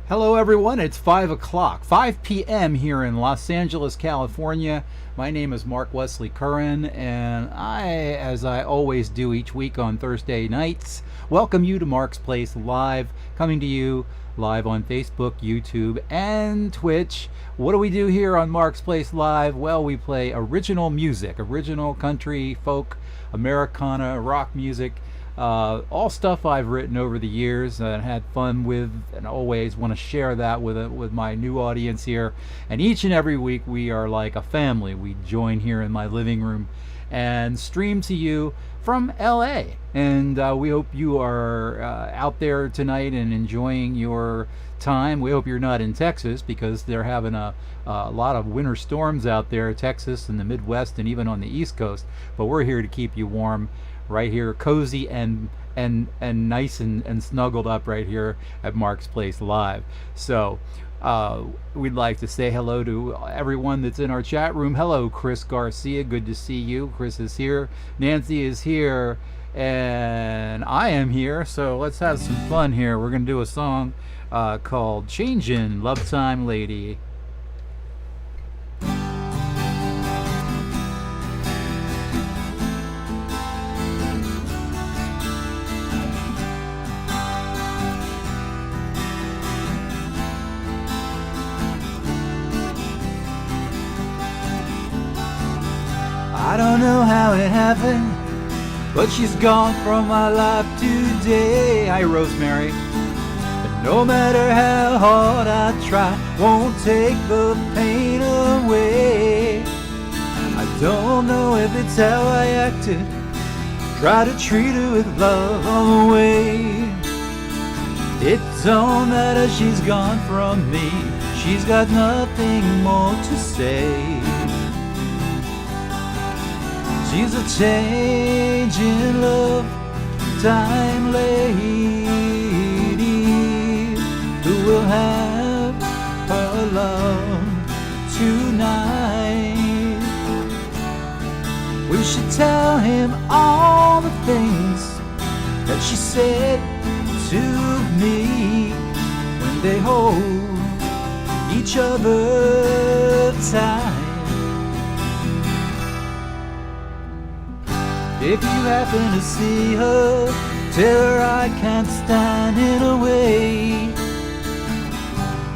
Hello, everyone. It's 5 o'clock, 5 p.m. here in Los Angeles, California. My name is Mark Wesley Curran, and as I always do each week on Thursday nights, welcome you to Mark's Place Live, coming to you live on Facebook, YouTube, and Twitch. What do we do here on Mark's Place Live? Well, we play original music, original country, folk, Americana, rock music. All stuff I've written over the years and had fun with, and always want to share that with my new audience here. And each and every week we are like a family. We join here in my living room and stream to you from LA. And we hope you are out there tonight and enjoying your time. We hope you're not in Texas, because they're having a lot of winter storms out there, Texas and the Midwest and even on the East Coast. But we're here to keep you warm right here, cozy and nice and snuggled up right here at Mark's Place Live. So we'd like to say hello to everyone that's in our chat room. Hello, Chris Garcia, good to see you. Chris is here, Nancy is here, and I am here. So let's have some fun here. We're gonna do a song called Changin' Love Time Lady. I don't know how it happened, but she's gone from my life today. Hi, Rosemary. But no matter how hard I try, won't take the pain away. I don't know if it's how I acted, try to treat her with love on the way. It don't matter, she's gone from me, she's got nothing more to say. She's a changing love time lady who will have her love tonight. We should tell him all the things that she said to me when they hold each other tight. If you happen to see her, tell her I can't stand in her way.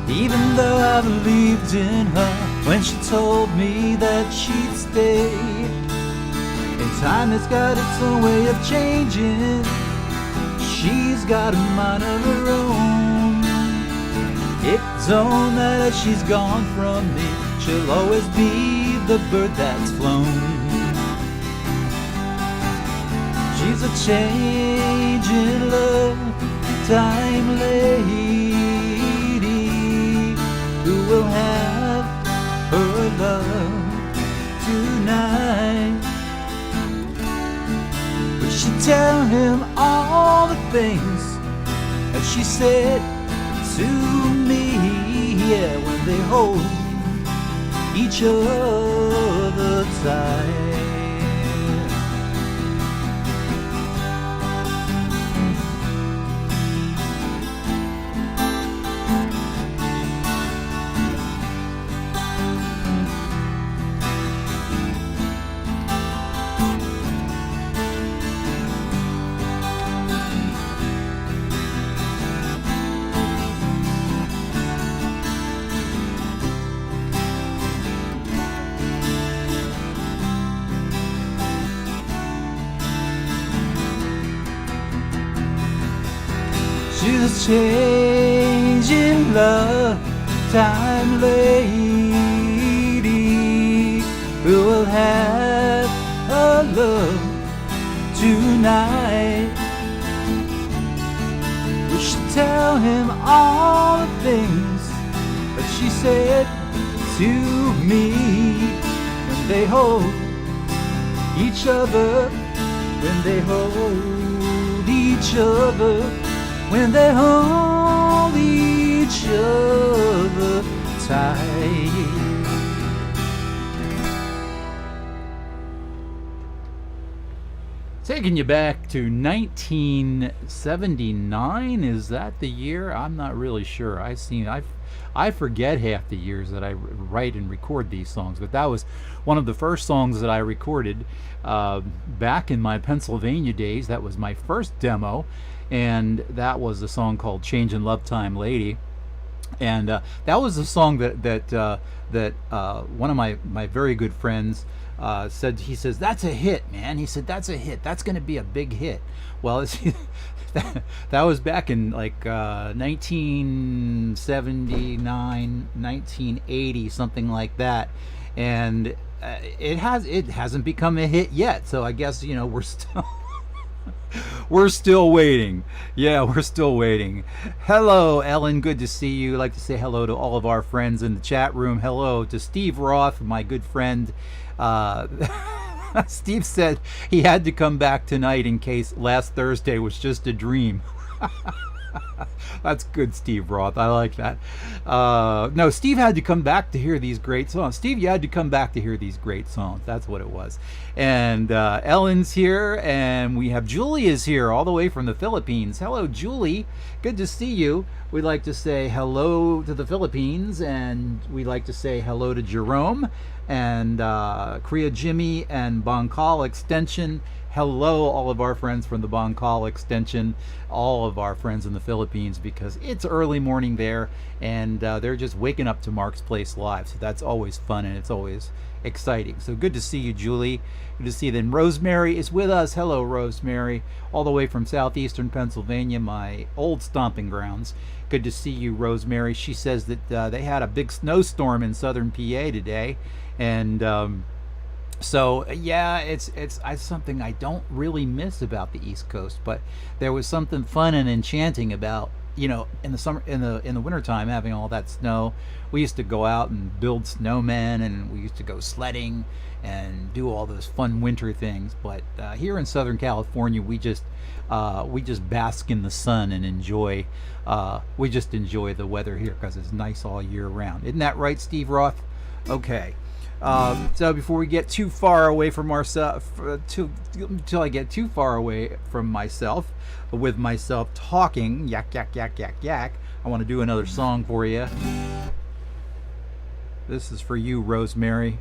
Even though I believed in her when she told me that she'd stay. And time has got its own way of changing, she's got a mind of her own. It don't matter, she's gone from me, she'll always be the bird that's flown. She's a changing love time lady who will have her love tonight. We should tell him all the things that she said to me, yeah, when they hold each other tight. She's a changing love time lady who will have her love tonight. We should tell him all the things that she said to me when they hold each other, when they hold each other, when they hold each other tight. Take taking you back to 1979. Is that the year? I'm not really sure. I forget half the years that I write and record these songs, but that was one of the first songs that I recorded back in my Pennsylvania days. That was my first demo, and that was a song called "Changin' Love Time Lady." And that was a song that one of my very good friends said. He says, "That's a hit, man." He said, "That's a hit. That's going to be a big hit." Well, that was back in like 1979, 1980, something like that, and it hasn't become a hit yet. So I guess we're still. We're still waiting. Yeah, we're still waiting. Hello, Ellen. Good to see you. I'd like to say hello to all of our friends in the chat room. Hello to Steve Roth, my good friend. Steve said he had to come back tonight in case last Thursday was just a dream. That's good, Steve Roth. I like that. No, Steve had to come back to hear these great songs. Steve, you had to come back to hear these great songs. That's what it was. And Ellen's here, and we have Julia's here all the way from the Philippines. Hello, Julie. Good to see you. We'd like to say hello to the Philippines, and we'd like to say hello to Jerome and Korea Jimmy and Bangkal Extension. Hello, all of our friends from the Bangkal Extension, all of our friends in the Philippines, because it's early morning there, and they're just waking up to Mark's Place Live. So that's always fun, and it's always exciting. So good to see you, Julie. Good to see you. Then Rosemary is with us. Hello, Rosemary, all the way from southeastern Pennsylvania, my old stomping grounds. Good to see you, Rosemary. She says that they had a big snowstorm in southern PA today, and so yeah, it's something I don't really miss about the East Coast, but there was something fun and enchanting about in the summer, in the wintertime, having all that snow. We used to go out and build snowmen, and we used to go sledding and do all those fun winter things. But here in Southern California, we just bask in the sun and enjoy the weather here because it's nice all year round. Isn't that right, Steve Roth? Okay. So before we get too far away from ourselves, until I get too far away from myself, with myself talking, yak, yak, yak, yak, yak, I want to do another song for you. This is for you, Rosemary.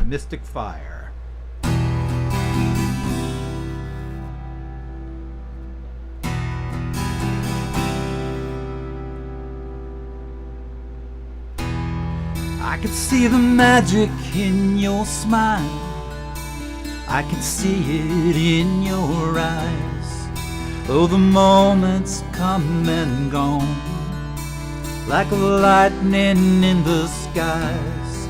Mystic Fire. I could see the magic in your smile. I can see it in your eyes. Though the moments come and gone, like lightning in the skies.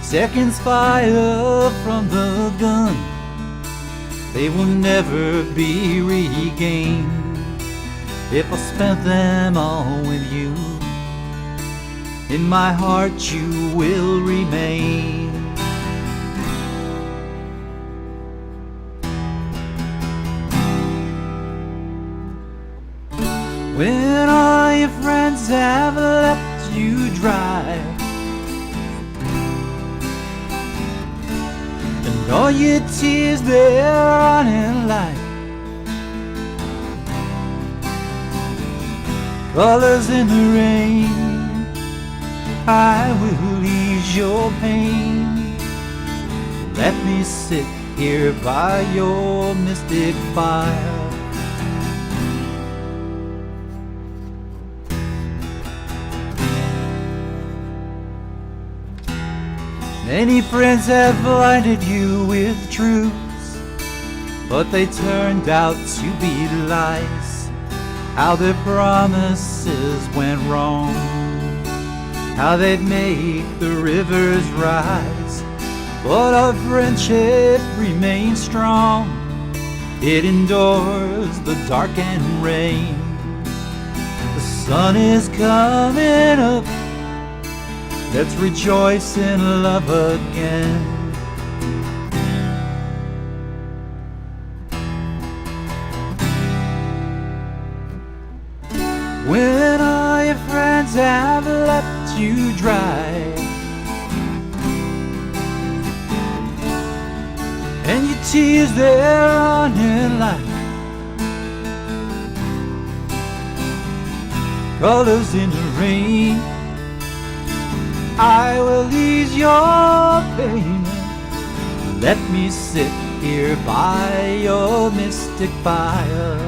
Seconds fire from the gun, they will never be regained. If I spent them all with you, in my heart you will remain. When all your friends have left you dry, and all your tears they're running like colors in the rain, I will ease your pain. Let me sit here by your mystic fire. Many friends have blinded you with truths, but they turned out to be lies. How their promises went wrong, how they'd make the rivers rise. But our friendship remains strong, it endures the dark and rain. The sun is coming up, let's rejoice in love again. When all your friends have left you dry, and your tears, they're running like colors in the rain. I will ease your pain. Let me sit here by your mystic fire.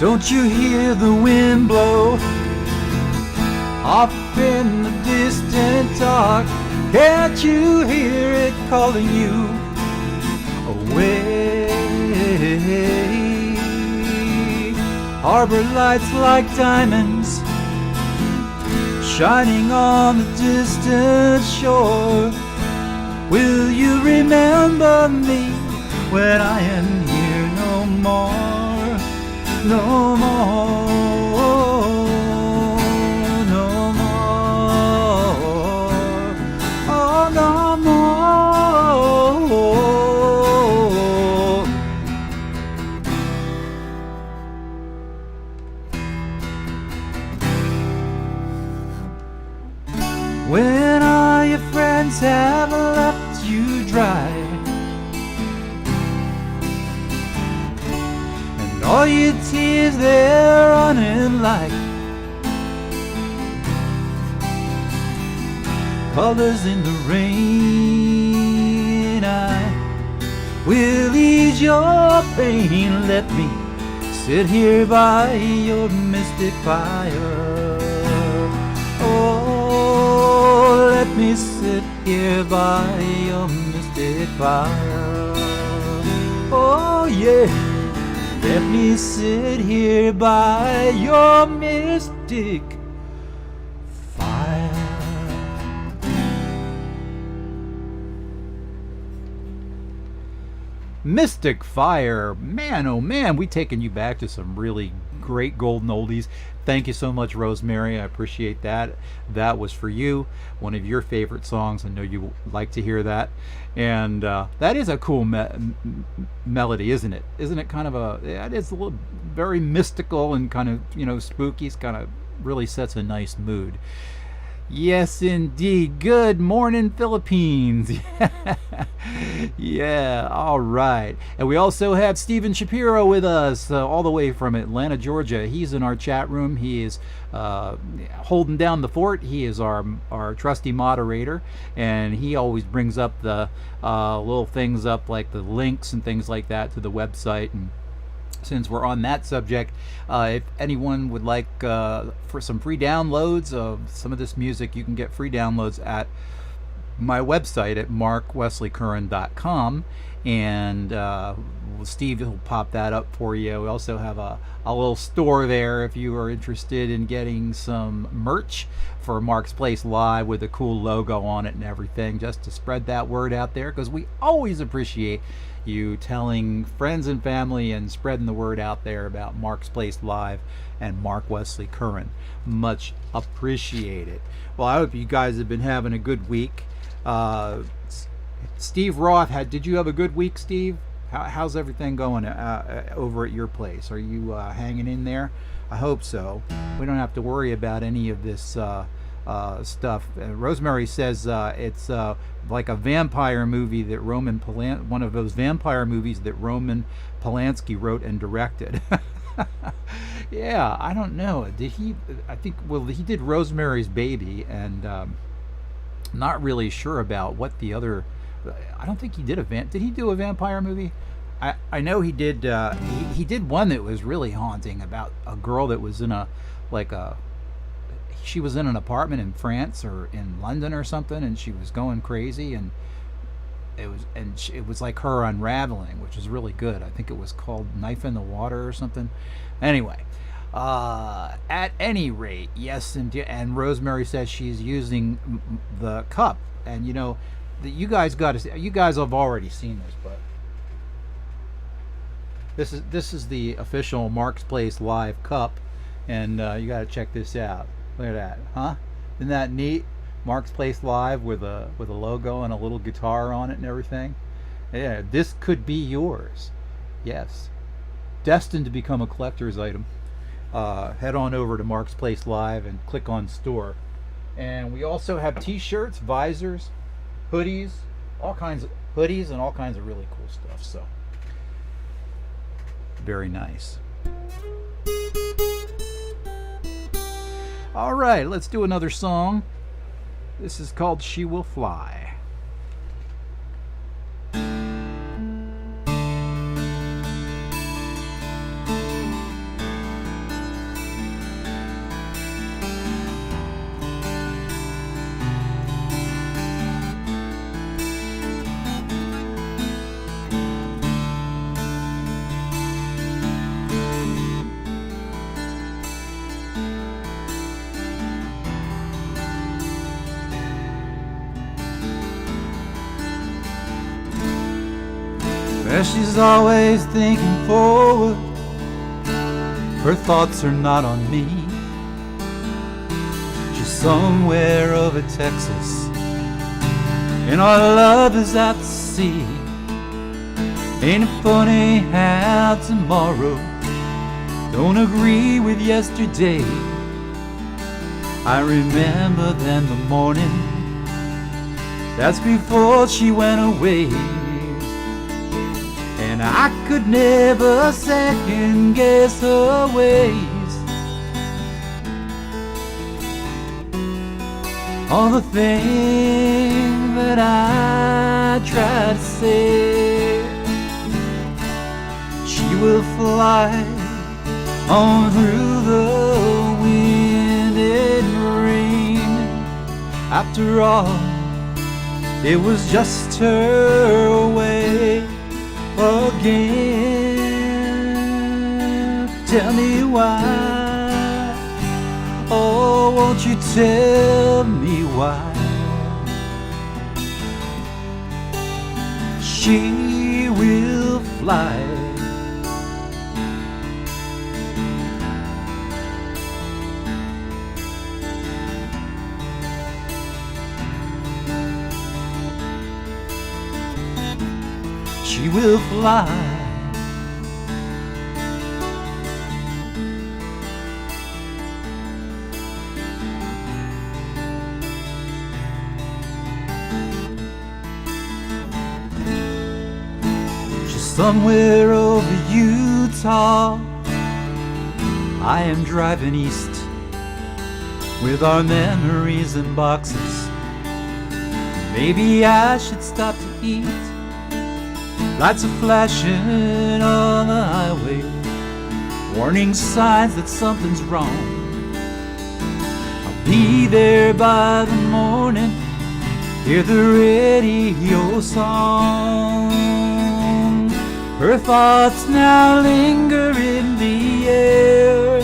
Don't you hear the wind blow off in the distant dark? Can't you hear it calling you away? Harbor lights like diamonds shining on the distant shore. Will you remember me when I am here no more? No more, no more, oh no more. When all your friends have left you dry, all your tears, they're running like colors in the rain. I will ease your pain. Let me sit here by your mystic fire. Oh, let me sit here by your mystic fire. Oh, yeah. Let me sit here by your mystic fire. Mystic Fire. Man, oh man, we taking you back to some really great golden oldies. Thank you so much, Rosemary. I appreciate that. That was for you. One of your favorite songs. I know you like to hear that. And that is a cool melody, isn't it? Isn't it kind of it is a little very mystical and kind of, spooky. It's kind of really sets a nice mood. Yes, indeed. Good morning, Philippines. Yeah, all right. And we also have Stephen Shapiro with us, all the way from Atlanta, Georgia. He's in our chat room. He is holding down the fort. He is our trusty moderator, and he always brings up the little things up, like the links and things like that to the website. And since we're on that subject, if anyone would like for some free downloads of some of this music, you can get free downloads at my website at markwesleycurran.com, and Steve will pop that up for you. We also have a little store there if you are interested in getting some merch for Mark's Place Live with a cool logo on it and everything, just to spread that word out there, because we always appreciate you telling friends and family and spreading the word out there about Mark's Place Live and Mark Wesley Curran. Much appreciated. Well, I hope you guys have been having a good week. Steve Roth, did you have a good week, Steve? How's everything going over at your place? Are you hanging in there? I hope so. We don't have to worry about any of this stuff. Rosemary says it's like a vampire movie that one of those vampire movies that Roman Polanski wrote and directed. Yeah, I don't know. Did he? I think, well, he did Rosemary's Baby, and not really sure about what the other. I don't think he did did he do a vampire movie? I know he did. He did one that was really haunting, about a girl that was in she was in an apartment in France or in London or something, and she was going crazy, and it was like her unraveling, which is really good. I think it was called Knife in the Water or something. Anyway, at any rate, yes, and Rosemary says she's using the cup, and you guys have already seen this, but This is the official Mark's Place Live cup, and you got to check this out. Look at that, huh? Isn't that neat? Mark's Place Live with a logo and a little guitar on it and everything. Yeah, this could be yours. Yes, destined to become a collector's item. Head on over to Mark's Place Live and click on store. And we also have T-shirts, visors, hoodies, all kinds of hoodies, and all kinds of really cool stuff. So very nice. All right, let's do another song. This is called "She Will Fly." Well, she's always thinking forward. Her thoughts are not on me. She's somewhere over Texas, and our love is out to sea. Ain't it funny how tomorrow don't agree with yesterday? I remember then the morning, that's before she went away. And I could never second guess her ways. All the things that I try to say, she will fly on through the wind and rain. After all, it was just her way again. Tell me why, oh, won't you tell me why? She will fly. She will fly. She's somewhere over Utah. I am driving east with our memories in boxes. Maybe I should stop to eat. Lights are flashing on the highway, warning signs that something's wrong. I'll be there by the morning, hear the radio song. Her thoughts now linger in the air.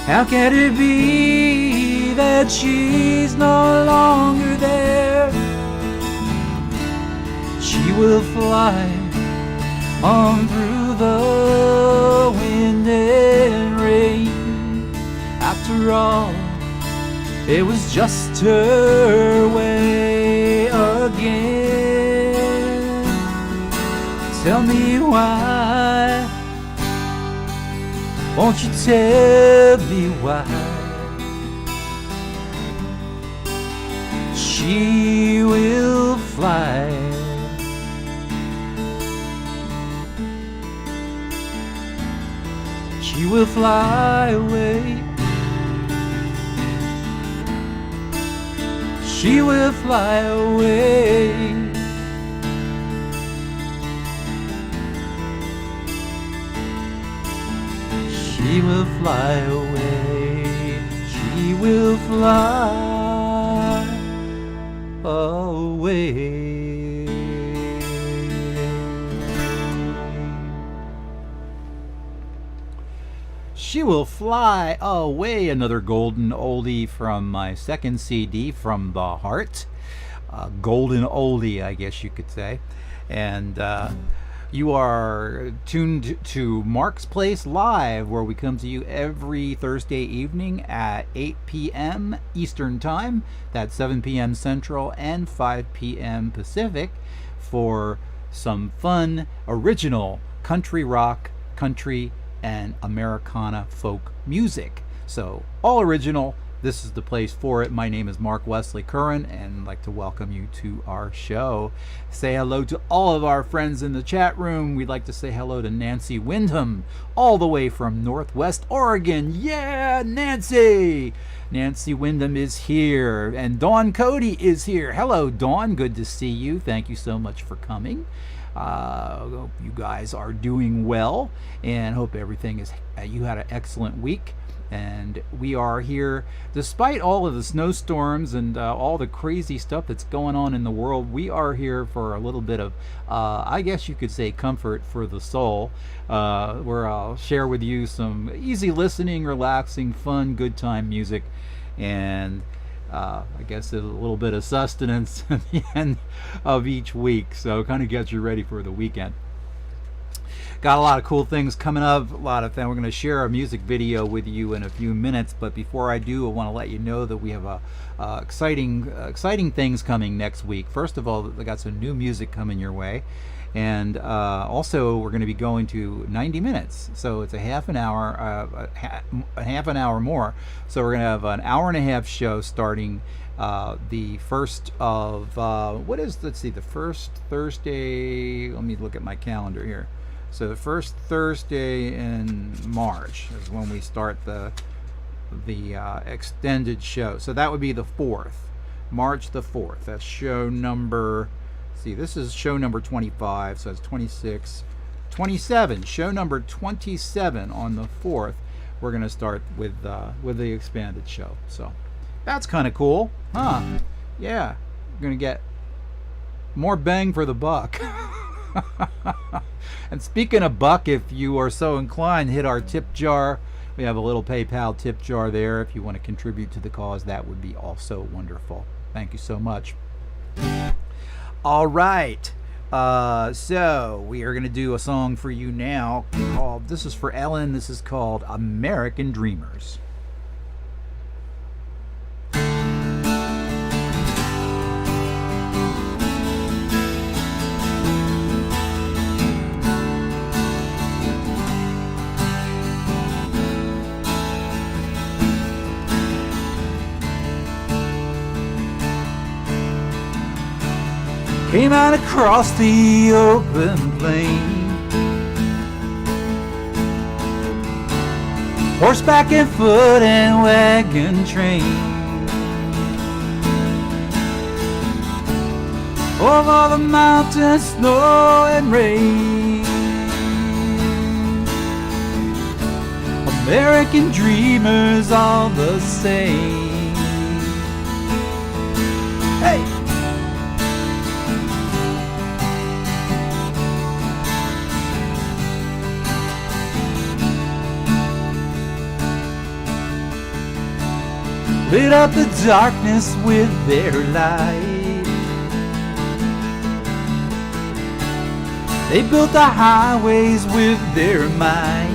How can it be that she's no longer there? She will fly on through the wind and rain. After all, it was just her way again. Tell me why, won't you tell me why? She will fly. She will fly away. She will fly away. She will fly away. She will fly away. She Will Fly Away, another golden oldie from my second CD, From the Heart. Golden oldie, I guess you could say. And you are tuned to Mark's Place Live, where we come to you every Thursday evening at 8 p.m. Eastern Time. That's 7 p.m. Central and 5 p.m. Pacific for some fun, original country rock, country, and Americana folk music. So, all original. This is the place for it. My name is Mark Wesley Curran, and I'd like to welcome you to our show. Say hello to all of our friends in the chat room. We'd like to say hello to Nancy Wyndham, all the way from Northwest Oregon. Yeah, Nancy! Nancy Wyndham is here, and Dawn Cody is here. Hello, Dawn. Good to see you. Thank you so much for coming. Hope you guys are doing well, and hope everything is. You had an excellent week. And we are here, despite all of the snowstorms and all the crazy stuff that's going on in the world. We are here for a little bit of, I guess you could say, comfort for the soul, where I'll share with you some easy listening, relaxing, fun, good time music, and I guess a little bit of sustenance at the end of each week. So kind of gets you ready for the weekend. Got a lot of cool things coming up. We're going to share a music video with you in a few minutes. But before I do, I want to let you know that we have exciting things coming next week. First of all, we got some new music coming your way, and also we're going to be going to 90 minutes. So it's a half an hour more. So we're going to have an hour and a half show starting the first of the first Thursday. Let me look at my calendar here. So the first Thursday in March is when we start the extended show. So that would be the 4th, March the 4th. That's show number. See, this is show number 25. So it's 26, 27. Show number 27 on the 4th. We're gonna start with the expanded show. So that's kind of cool, huh? Yeah, we're gonna get more bang for the buck. And speaking of buck, if you are so inclined, hit our tip jar. We have a little PayPal tip jar there. If you want to contribute to the cause, that would be also wonderful. Thank you so much. All right. So we are going to do a song for you now called, this is for Ellen, this is called American Dreamers. Came out across the open plain, horseback and foot and wagon train, over the mountains, snow and rain. American dreamers all the same. Hey! Lit up the darkness with their light. They built the highways with their might.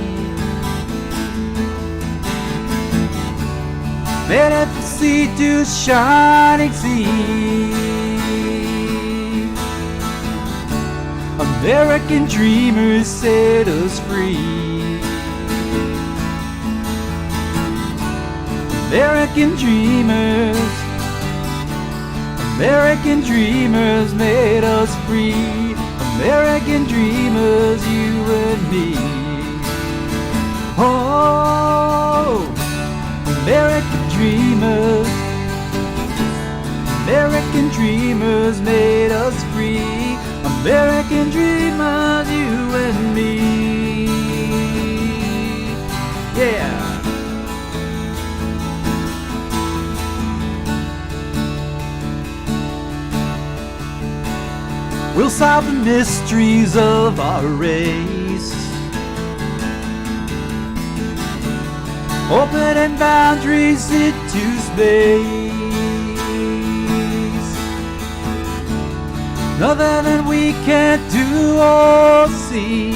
Made it from sea to shining sea. American dreamers set us free. American dreamers made us free. American dreamers, you and me. Oh, American dreamers made us free. American dreamers, you and me. Yeah. We'll solve the mysteries of our race, opening boundaries into space. nothing that we can't do or see.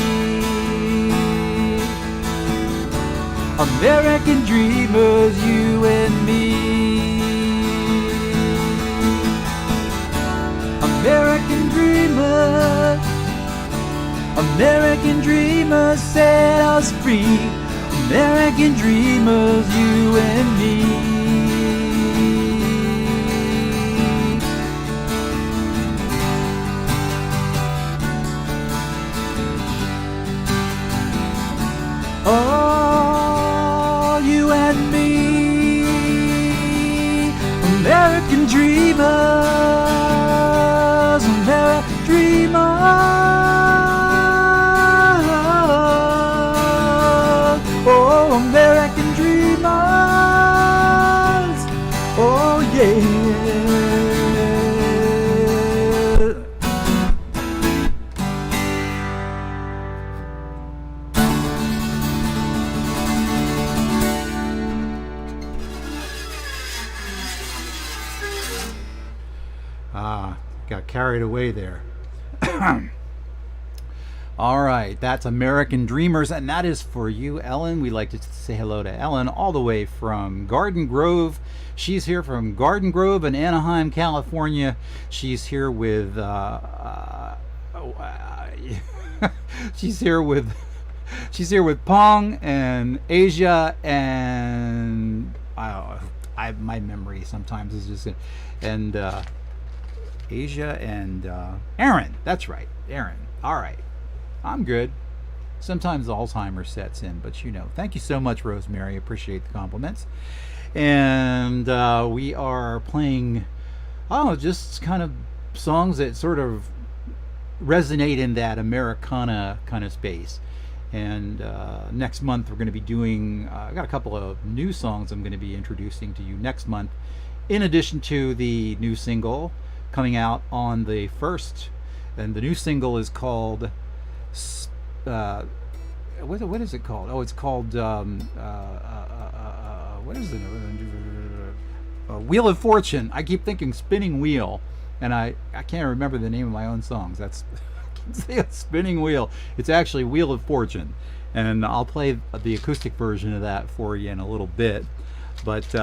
American dreamers, you and me. American dreamers, American dreamers, set us free. American dreamers, you and me. Oh, you and me, American dreamers, American dreamers. Oh, American dreamers. Oh, yeah. Got carried away there. All right, that's American Dreamers, and that is for you, Ellen. We'd like to say hello to Ellen all the way from Garden Grove. She's here from Garden Grove in Anaheim, California. She's here with she's here with Pong and Asia and my memory sometimes is just and Asia and Aaron. That's right, Aaron. All right, I'm good. Sometimes Alzheimer's sets in, but you know. Thank you so much, Rosemary. Appreciate the compliments. And we are playing, just kind of songs that sort of resonate in that Americana kind of space. And next month we're going to be doing, I got a couple of new songs I'm going to be introducing to you next month, in addition to the new single coming out on the 1st. And the new single is called what is it called? Oh, it's called what is it? Wheel of Fortune. I keep thinking Spinning Wheel, and I can't remember the name of my own songs. That's I can say a Spinning Wheel. It's actually Wheel of Fortune, and I'll play the acoustic version of that for you in a little bit. But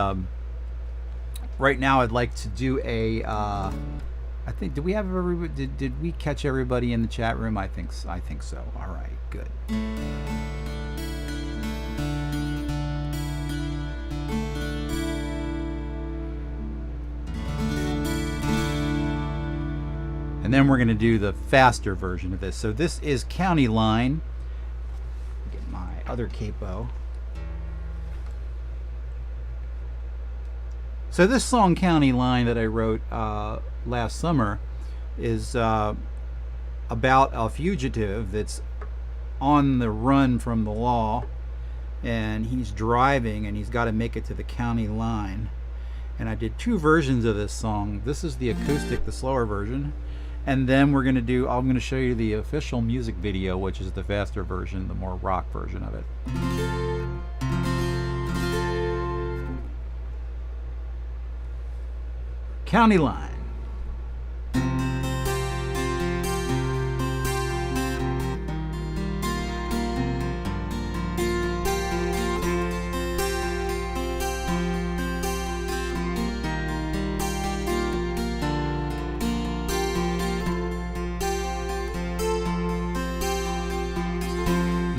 right now, I'd like to do a. I think did we catch everybody in the chat room? I think so. All right, good. And then we're going to do the faster version of this. So this is County Line. Get my other capo. So this song, County Line, that I wrote last summer is about a fugitive that's on the run from the law, and he's driving and he's got to make it to the county line. And I did two versions of this song. This is the acoustic, the slower version, and then I'm going to show you the official music video, which is the faster version, the more rock version of it. County Line.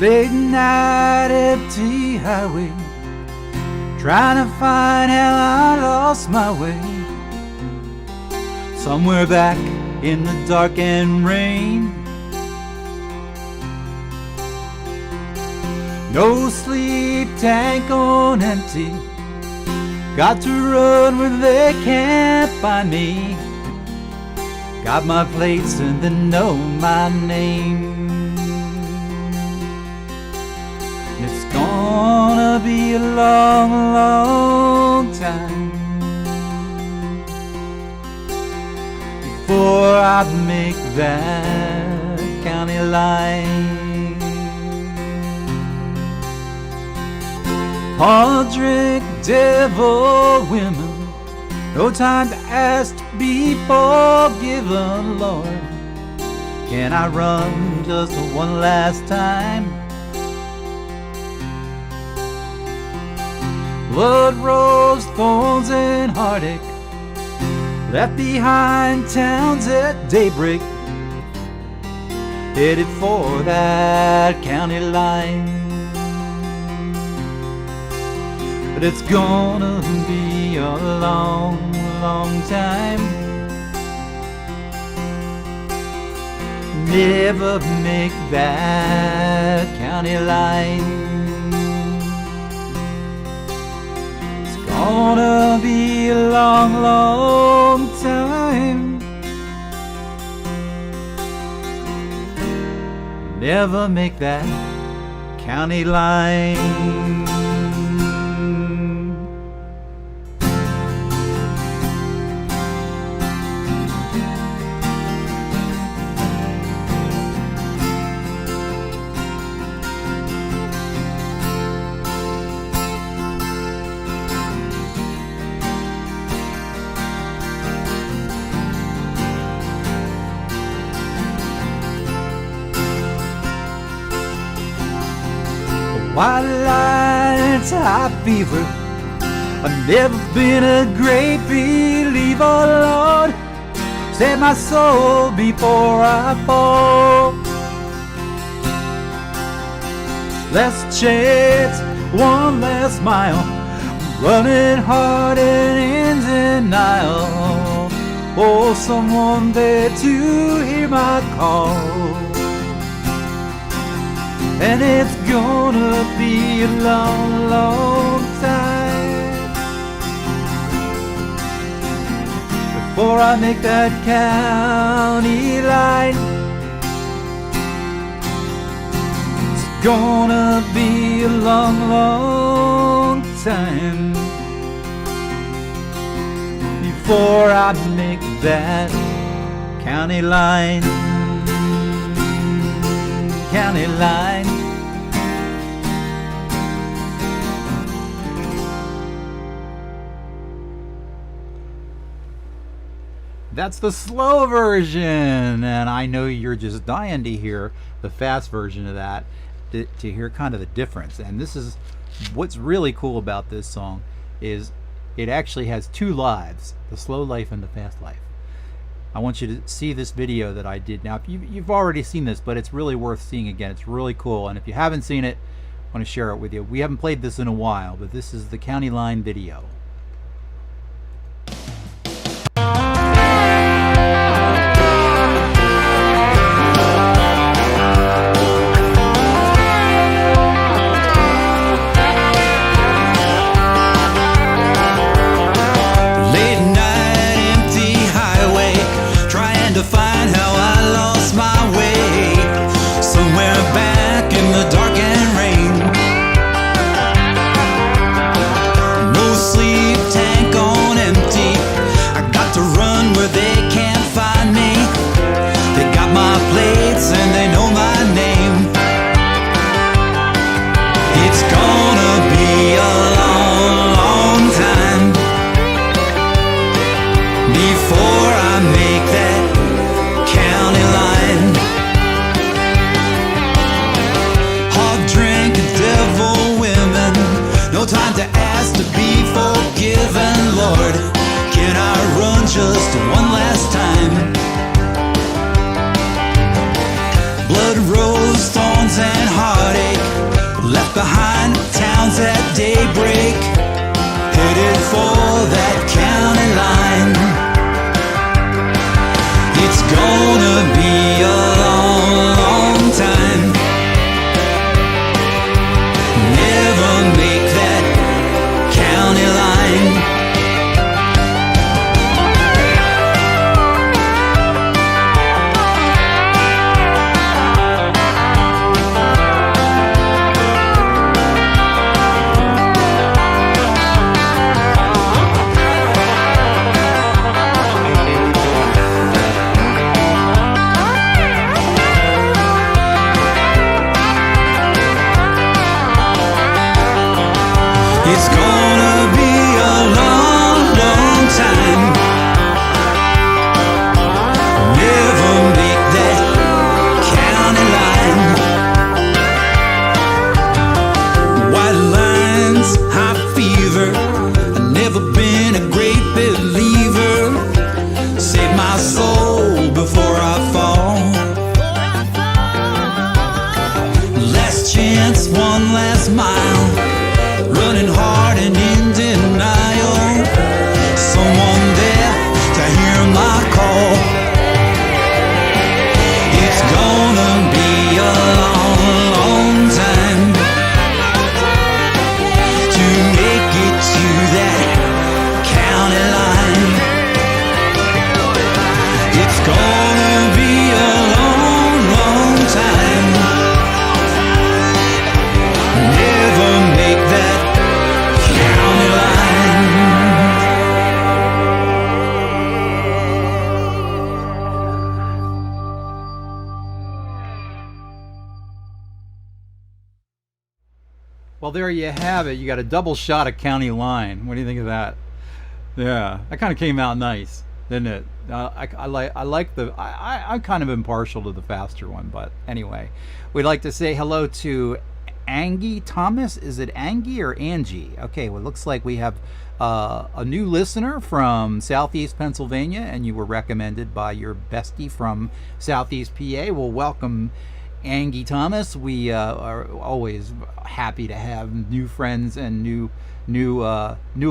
Late night, empty highway, trying to find how I lost my way. Somewhere back in the dark and rain. No sleep, tank on empty. Got to run where they can't find me. Got my place and they know my name. It's gonna be a long, long time before I make that county line. I'll drink devil women, no time to ask to be forgiven, Lord. Can I run just one last time? Blood, rose, thorns, and heartache, left behind towns at daybreak, headed for that county line. But it's gonna be a long, long time. Never make that county line. It's gonna be a long, long time. Never make that county line. White lights, high fever. I've never been a great believer, Lord. Save my soul before I fall. Last chance, one last mile. Running hard and in denial. Oh, someone there to hear my call. And it's gonna be a long, long time before I make that county line. It's gonna be a long, long time before I make that county line. County line. That's the slow version, and I know you're just dying to hear the fast version of that, to hear kind of the difference. And this is what's really cool about this song, is it actually has two lives, the slow life and the fast life. I want you to see this video that I did. Now, if you've already seen this, but it's really worth seeing again. It's really cool, and if you haven't seen it, I want to share it with you. We haven't played this in a while, but this is the County Line video. And they know my name. It's gonna be a long, long time before I make that county line. Hard drink, devil women, no time to ask to be forgiven. Lord, can I run just one last time? Blood, rose, thorns, and heartache, left behind towns at daybreak, headed for that county line. It's gonna be a long, long time. Never make that county line. to that county line. It's gonna be a long, long time. Never make that county line. Well, there you have it. You got a double shot of County Line. What do you think of that? Yeah, that kind of came out nice, didn't it? I'm kind of impartial to the faster one, but anyway, we'd like to say hello to Angie Thomas. Is it Angie or Angie? Okay, well, it looks like we have a new listener from Southeast Pennsylvania, and you were recommended by your bestie from Southeast PA. Well, welcome, Angie Thomas. We are always happy to have new friends and new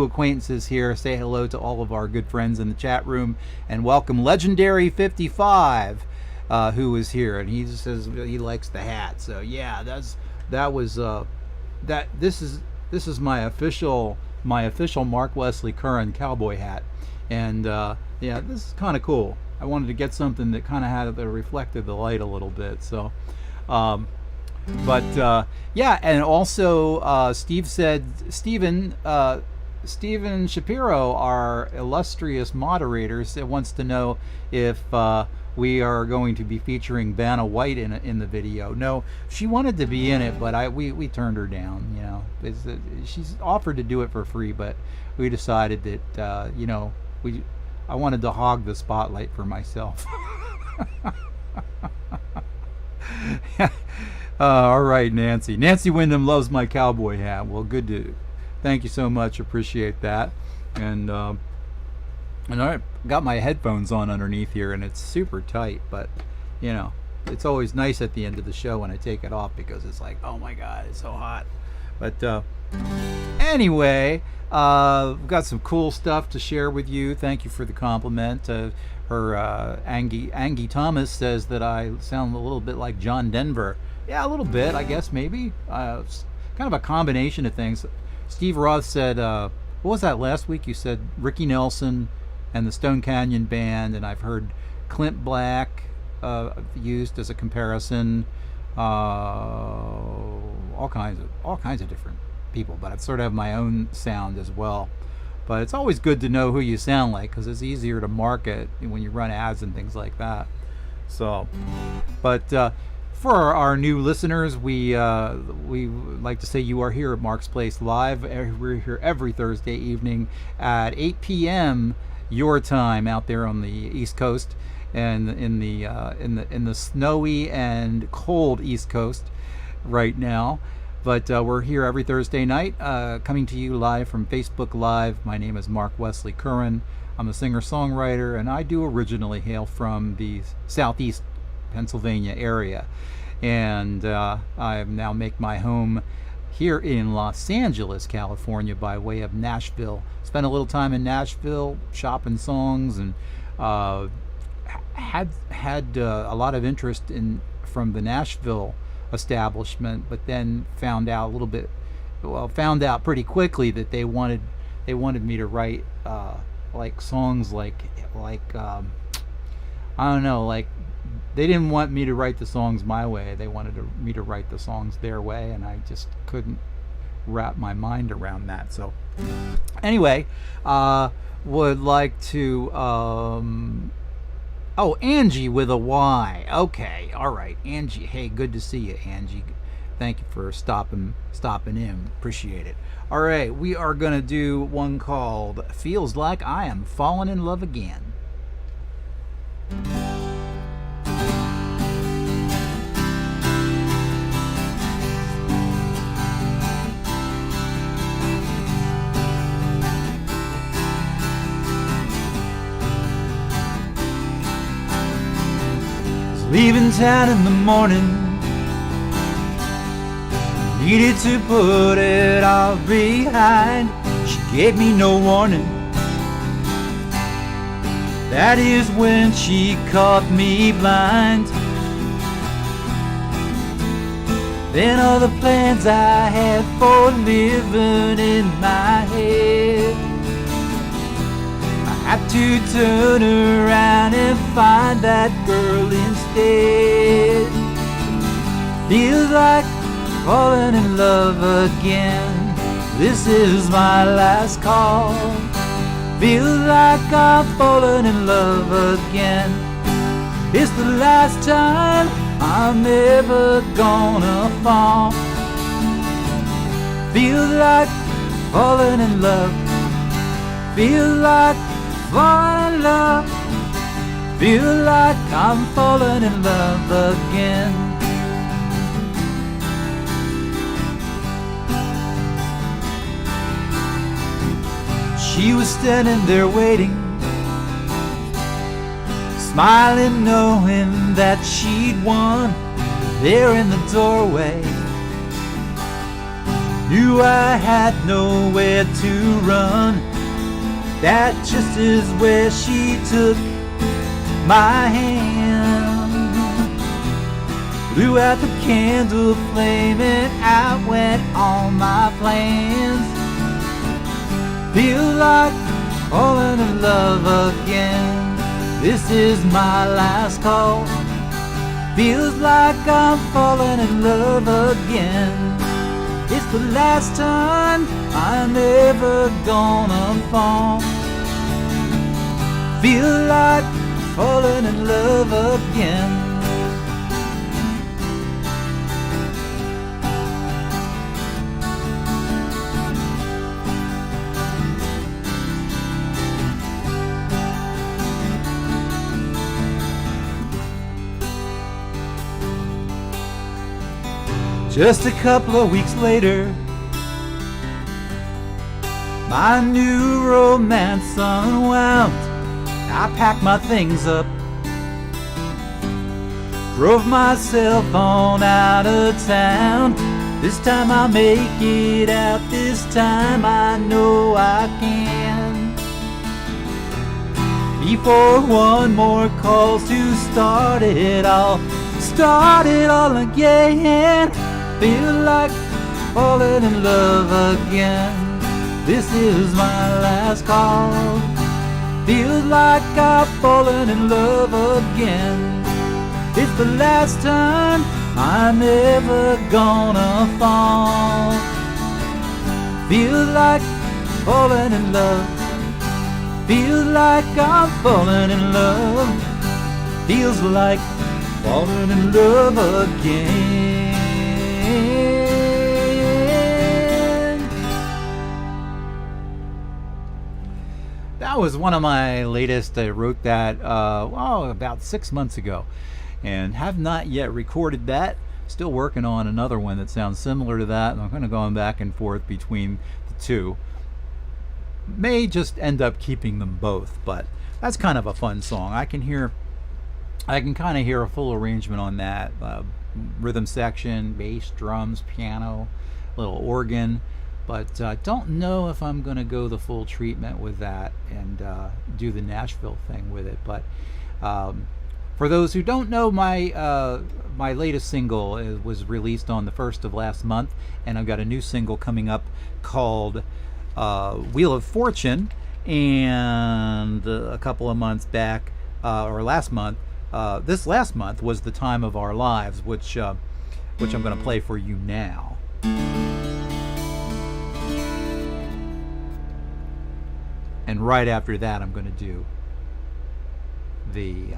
acquaintances here. Say hello to all of our good friends in the chat room, and welcome Legendary 55, who is here, and he says he likes the hat. So yeah, this is my official Mark Wesley Curran cowboy hat, and yeah, this is kind of cool. I wanted to get something that kind of had that reflected the light a little bit. So yeah, and also Steven Shapiro, our illustrious moderator, wants to know if we are going to be featuring Vanna White in the video. No, she wanted to be in it, but we turned her down. You know, she's offered to do it for free, but we decided that I wanted to hog the spotlight for myself. All right, Nancy Wyndham loves my cowboy hat. Well, thank you so much, appreciate that. And I got my headphones on underneath here, and it's super tight, but you know, it's always nice at the end of the show when I take it off, because it's like, oh my god, it's so hot. But anyway, we've got some cool stuff to share with you. Thank you for the compliment. Angie Thomas says that I sound a little bit like John Denver. Yeah, a little bit, I guess, maybe. Kind of a combination of things. Steve Roth said, what was that last week? You said Ricky Nelson and the Stone Canyon Band, and I've heard Clint Black used as a comparison. All kinds of different people, but I sort of have my own sound as well. But it's always good to know who you sound like, because it's easier to market when you run ads and things like that. So, but for our new listeners, we like to say you are here at Mark's Place Live. We're here every Thursday evening at 8 p.m. your time out there on the East Coast, and in the snowy and cold East Coast right now. But we're here every Thursday night, coming to you live from Facebook Live. My name is Mark Wesley Curran. I'm a singer-songwriter, and I do originally hail from the Southeast Pennsylvania area. And I now make my home here in Los Angeles, California, by way of Nashville. Spent a little time in Nashville shopping songs, and had a lot of interest from the Nashville establishment, but then found out pretty quickly that they wanted me to write like songs like I don't know, like they didn't want me to write the songs my way. They wanted me to write the songs their way, and I just couldn't wrap my mind around that. So anyway, would like to oh, Angie with a Y. Okay, all right, Angie. Hey, good to see you, Angie. Thank you for stopping in. Appreciate it. All right, we are gonna do one called "Feels Like I Am Falling in Love Again." Leaving town in the morning, needed to put it all behind. She gave me no warning. That is when she caught me blind. Then all the plans I had for living in my head to turn around and find that girl instead. Feels like falling in love again. This is my last call. Feels like I'm falling in love again. It's the last time I'm ever gonna fall. Feels like falling in love. Feels like falling in love. Feels like I'm falling in love again. She was standing there waiting, smiling, knowing that she'd won. There in the doorway, knew I had nowhere to run. That just is where she took my hand, blew out the candle flame, and out went all my plans. Feel like falling in love again. This is my last call. Feels like I'm falling in love again. It's the last time I'm ever gonna fall. Feel like falling in love again. Just a couple of weeks later, my new romance unwound. I packed my things up, drove myself on out of town. This time I'll make it out, this time I know I can. Before one more calls to start it all again. Feel like falling in love again. This is my last call. Feels like I'm falling in love again. It's the last time I'm ever gonna fall. Feels like falling in love. Feels like I'm falling in love. Feels like falling in love again. That was one of my latest. I wrote that about 6 months ago, and have not yet recorded that. Still working on another one that sounds similar to that, and I'm kind of going back and forth between the two. May just end up keeping them both, but that's kind of a fun song. I can kind of hear a full arrangement on that. Rhythm section, bass, drums, piano, little organ, but don't know if I'm going to go the full treatment with that and do the Nashville thing with it. But for those who don't know, my latest single was released on the 1st of last month, and I've got a new single coming up called Wheel of Fortune. And a couple of months back, or last month, this last month was The Time of Our Lives, which I'm going to play for you now. And right after that, I'm going to do the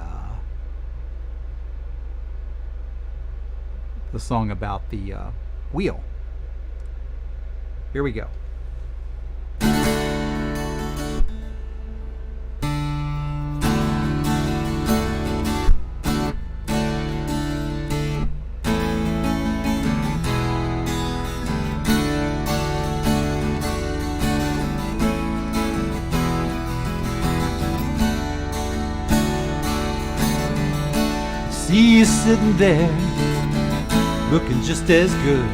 song about the wheel. Here we go. See you sitting there, looking just as good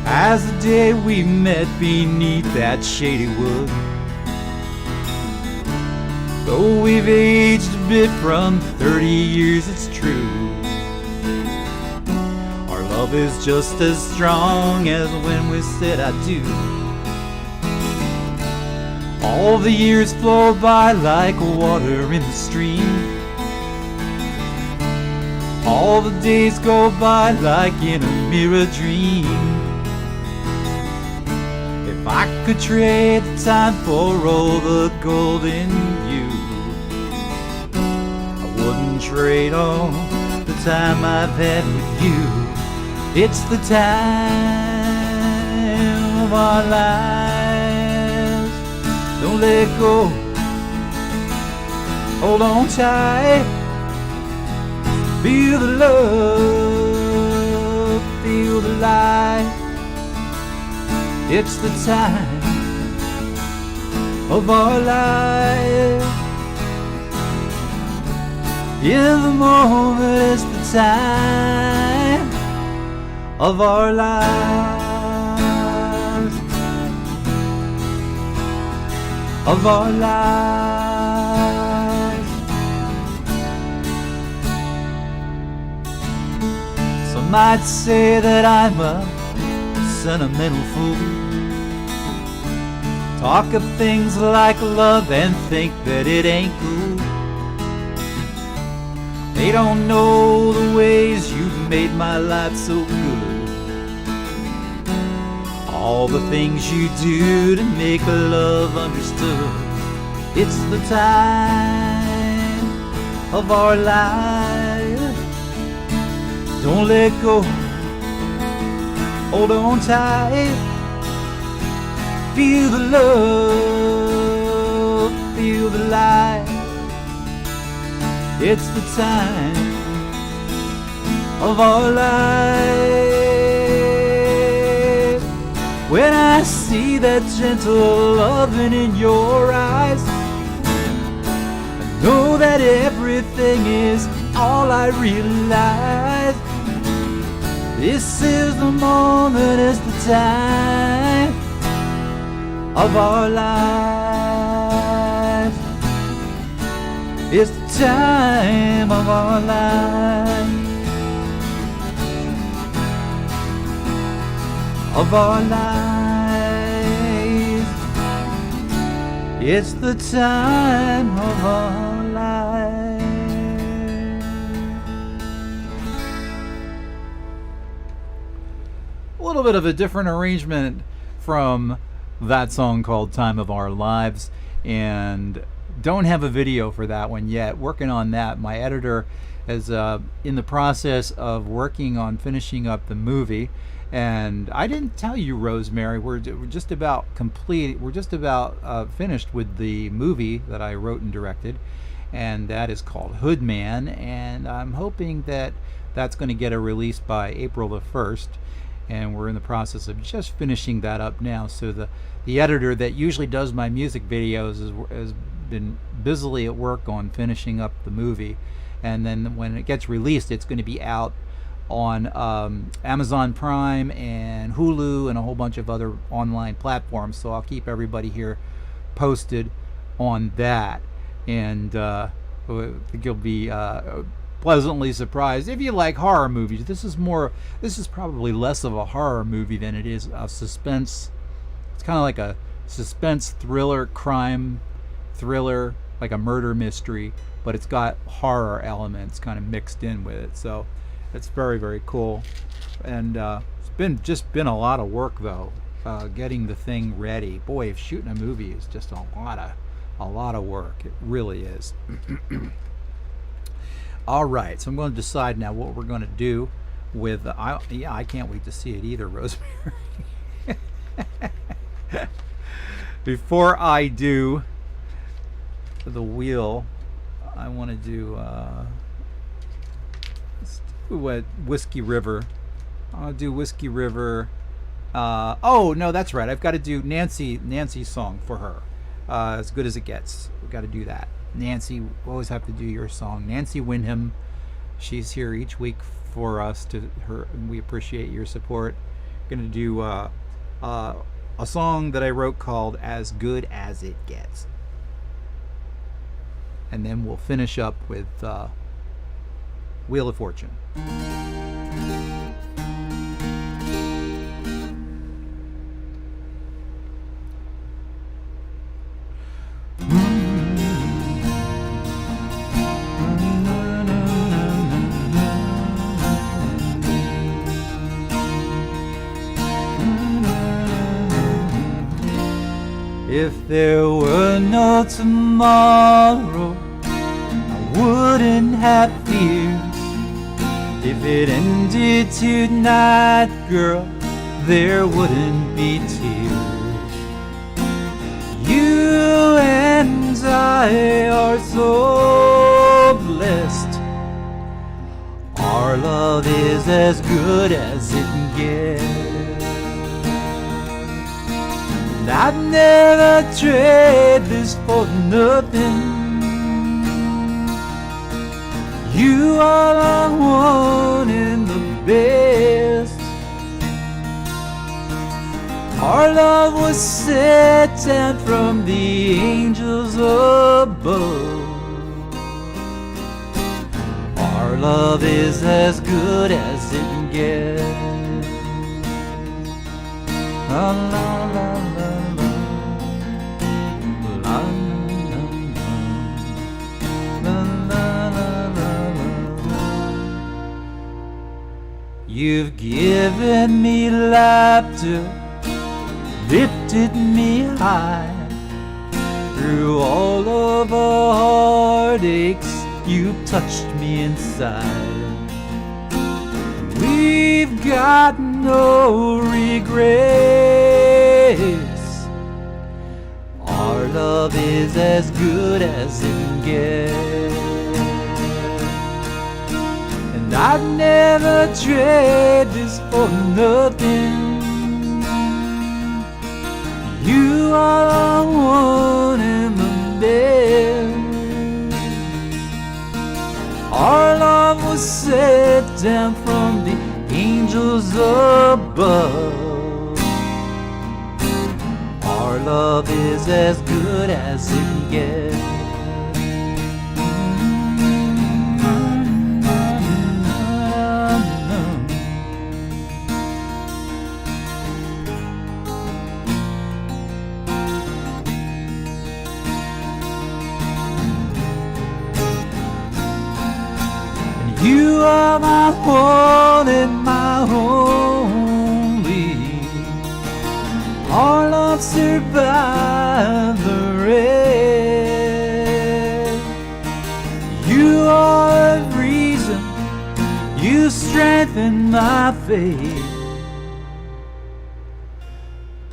as the day we met beneath that shady wood. Though we've aged a bit from 30 years, it's true, our love is just as strong as when we said I do. All the years flow by like water in the stream. All the days go by like in a mirror dream. If I could trade the time for all the gold in you, I wouldn't trade all the time I've had with you. It's the time of our lives. Don't let go, hold on tight. Feel the love, feel the light. It's the time of our life. In the moment, it's the time of our lives. Of our lives. Some might say that I'm a sentimental fool, talk of things like love and think that it ain't cool. They don't know the ways you've made my life so good, all the things you do to make love understood. It's the time of our life. Don't let go, hold on tight. Feel the love, feel the light. It's the time of our life. When I see that gentle loving in your eyes, I know that everything is all I realize. This is the moment, it's the time of our lives. It's the time of our lives. Of our lives. It's the time of our lives. A little bit of a different arrangement from that song called Time of Our Lives, and don't have a video for that one yet. Working on that. My editor is in the process of working on finishing up the movie. And I didn't tell you, Rosemary, we're just about complete. We're just about finished with the movie that I wrote and directed, and that is called Hoodman. And I'm hoping that that's going to get a release by April the 1st. And we're in the process of just finishing that up now. So the editor that usually does my music videos has been busily at work on finishing up the movie. And then when it gets released, it's going to be out on Amazon Prime and Hulu and a whole bunch of other online platforms. So I'll keep everybody here posted on that. And I think you'll be pleasantly surprised if you like horror movies. This is probably less of a horror movie than it is a suspense. It's kind of like a suspense thriller, crime thriller, like a murder mystery, but it's got horror elements kind of mixed in with it. So it's very, very cool. And it's been a lot of work though, getting the thing ready. Boy, if shooting a movie is just a lot of work. It really is. All right, so I'm going to decide now what we're going to do with. I can't wait to see it either, Rosemary. Before I do the wheel, I want to do. Let's do what Whiskey River. I'll do Whiskey River. Oh no, that's right. I've got to do Nancy's song for her. As Good as It Gets. We've got to do that. Nancy, we always have to do your song. Nancy Wyndham, she's here each week for us. We appreciate your support. We're going to do a song that I wrote called As Good as It Gets. And then we'll finish up with Wheel of Fortune. If there were no tomorrow, I wouldn't have fears. If it ended tonight, girl, there wouldn't be tears. You and I are so blessed. Our love is as good as it can get. And I'd never trade this for nothing. You are the one and the best. Our love was set down from the angels above. Our love is as good as it can get. La la la la la, la la la la la la. You've given me laughter, lifted me high. Through all of our heartaches, you touched me inside. We've got no regrets. Our love is as good as it can get. And I'd never trade this for nothing. You are the one and the best. Our love was set down from the angels above. Our love is as good as it can get. You are my one and my only. Our love survived the rain. You are the reason. You strengthen my faith.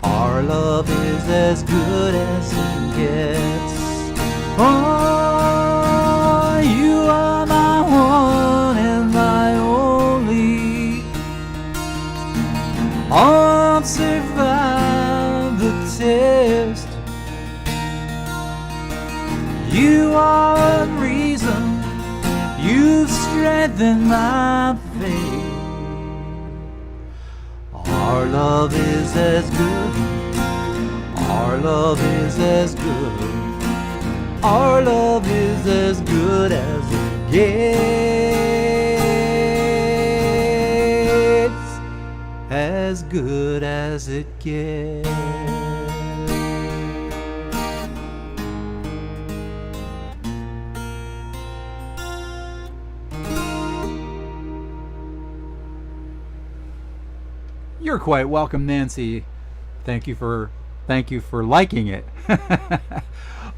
Our love is as good as it gets. Oh, you are my one and my only. I'll survive the test. You are the reason. You've strengthened my faith. Our love is as good. Our love is as good. Our love is as good as it gets. As good as it gets. You're quite welcome, Nancy. Thank you for liking it.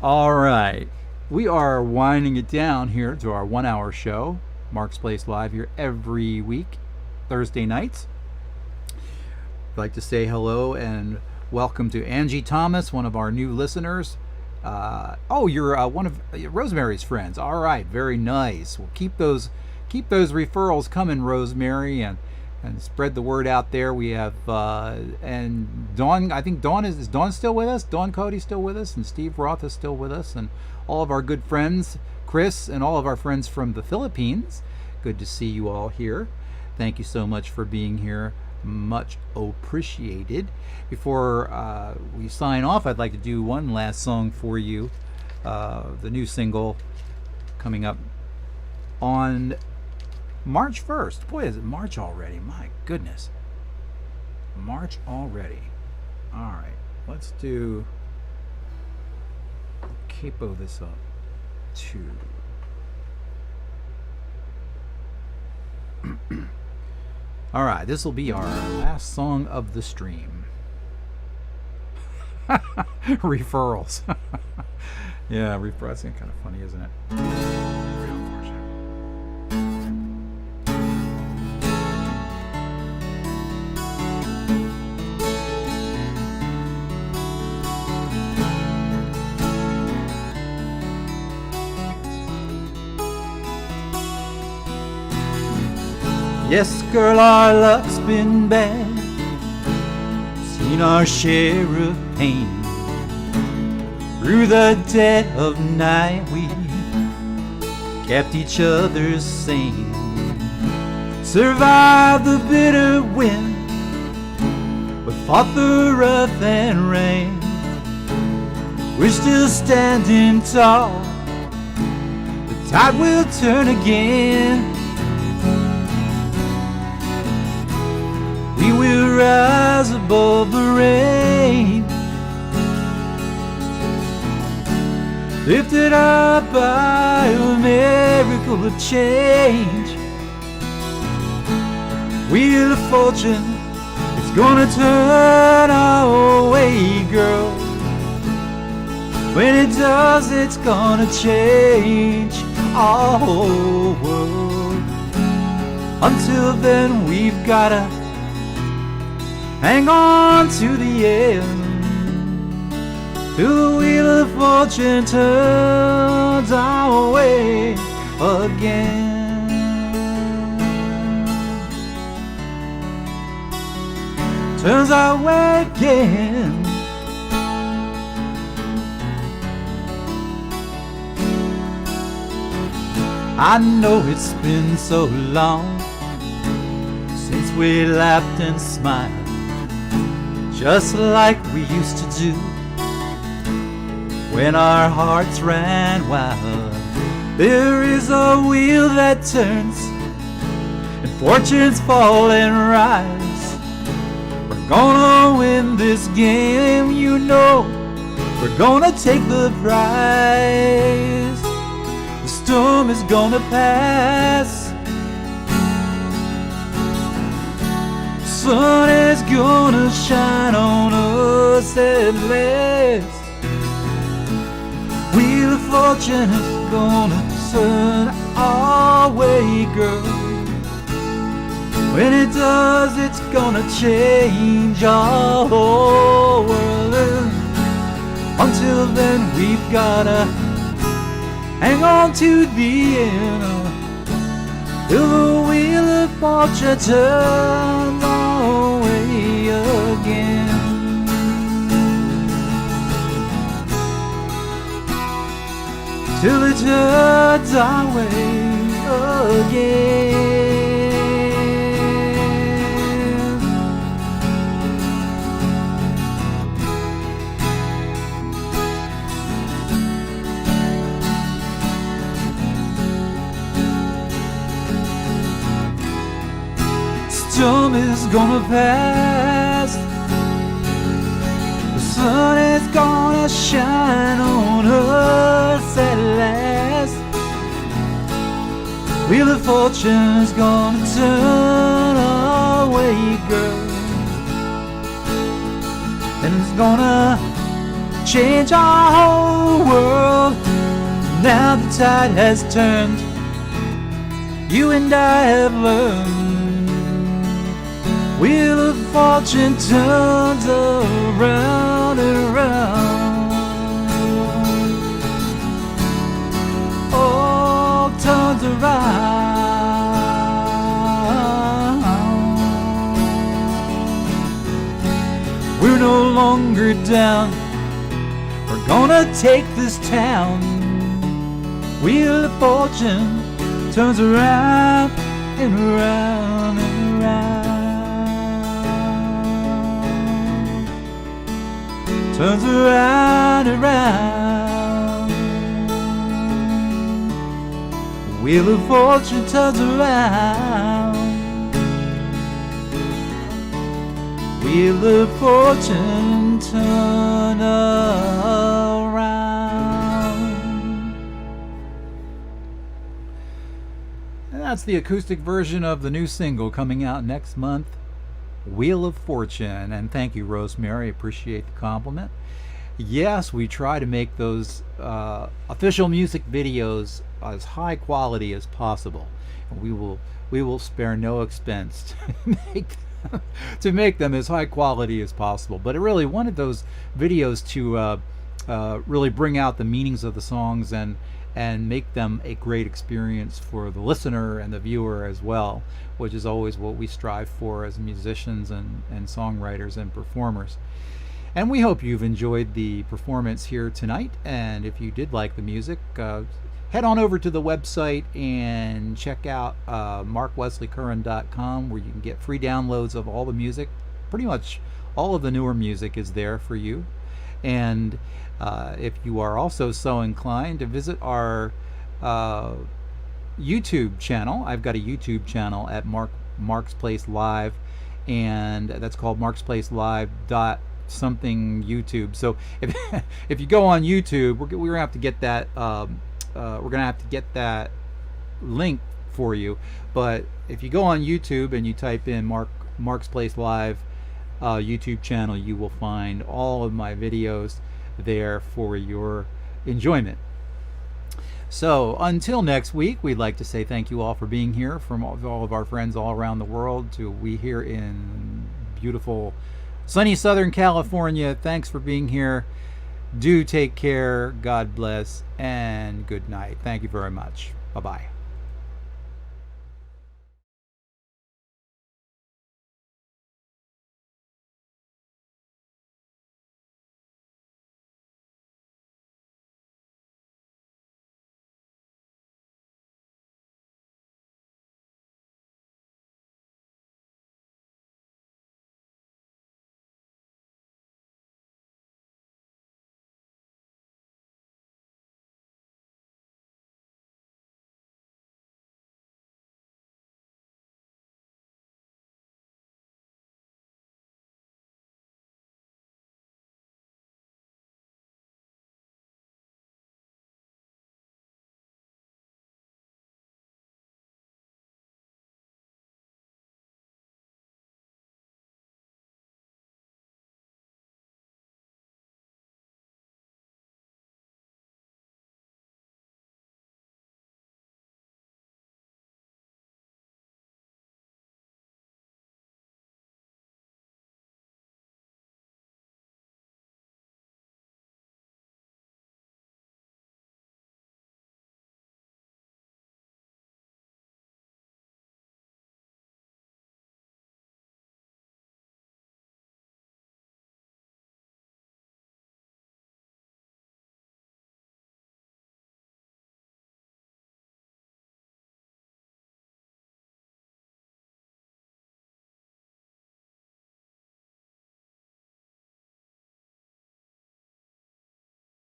All right, we are winding it down here to our 1 hour show, Mark's Place Live, here every week, Thursday nights. I'd like to say hello and welcome to Angie Thomas, one of our new listeners. You're one of Rosemary's friends. All right, very nice. We'll keep those referrals coming, Rosemary, and spread the word out there. We have and Dawn. I think Dawn is Dawn still with us. Dawn Cody's still with us, and Steve Roth is still with us, and all of our good friends, Chris, and all of our friends from the Philippines. Good to see you all here. Thank you so much for being here. Much appreciated. Before we sign off, I'd like to do one last song for you. The new single coming up on March 1st. Boy, is it March already. My goodness. March already. All right. Let's do... capo this up to... All right. This will be our last song of the stream. Referrals. Yeah, that's kind of funny, isn't it? Real unfortunate. Yes, girl, our luck's been bad. Seen our share of pain. Through the dead of night we kept each other sane. Survived the bitter wind, but fought the rough and rain. We're still standing tall. The tide will turn again. We will rise above the rain, lifted up by a miracle of change. Wheel of fortune, it's gonna turn our way, girl. When it does, it's gonna change our whole world. Until then, we've gotta hang on to the end, till the wheel of fortune turns our way again. Turns our way again. I know it's been so long since we laughed and smiled, just like we used to do when our hearts ran wild. There is a wheel that turns and fortunes fall and rise. We're gonna win this game, you know. We're gonna take the prize. The storm is gonna pass. The sun is gonna shine on us at last. Wheel of fortune is gonna turn our way, girl. When it does, it's gonna change our whole world. Until then, we've gotta hang on to the end, till the wheel of fortune turns our way again. Till it turns our way again. Storm is gonna pass. The sun is gonna shine on us at last. Wheel of fortune's gonna turn our way, girl, and it's gonna change our whole world. Now the tide has turned, you and I have learned. Wheel of fortune turns around and round. Oh, turns around. We're no longer down. We're gonna take this town. Wheel of fortune turns around and around and around. Turns around and around. The wheel of fortune turns around. Wheel of fortune turn around. And that's the acoustic version of the new single coming out next month. Wheel of Fortune. And thank you, Rosemary. Appreciate the compliment. Yes, we try to make those official music videos as high quality as possible. And we will spare no expense to make them as high quality as possible. But I really wanted those videos to really bring out the meanings of the songs and make them a great experience for the listener and the viewer as well, which is always what we strive for as musicians and songwriters and performers. And we hope you've enjoyed the performance here tonight. And if you did like the music, head on over to the website and check out markwesleycurran.com, where you can get free downloads of all the music. Pretty much all of the newer music is there for you. And if you are also so inclined to visit our YouTube channel, I've got a YouTube channel at Mark's Place Live, and that's called Mark's Place Live something YouTube. So if you go on YouTube, we're gonna have to get that link for you. But if you go on YouTube and you type in Mark's Place Live YouTube channel, you will find all of my videos there for your enjoyment. So until next week, we'd like to say thank you all for being here, from all of our friends all around the world to we here in beautiful sunny Southern California. Thanks for being here. Do take care. God bless and good night. Thank you very much. Bye-bye.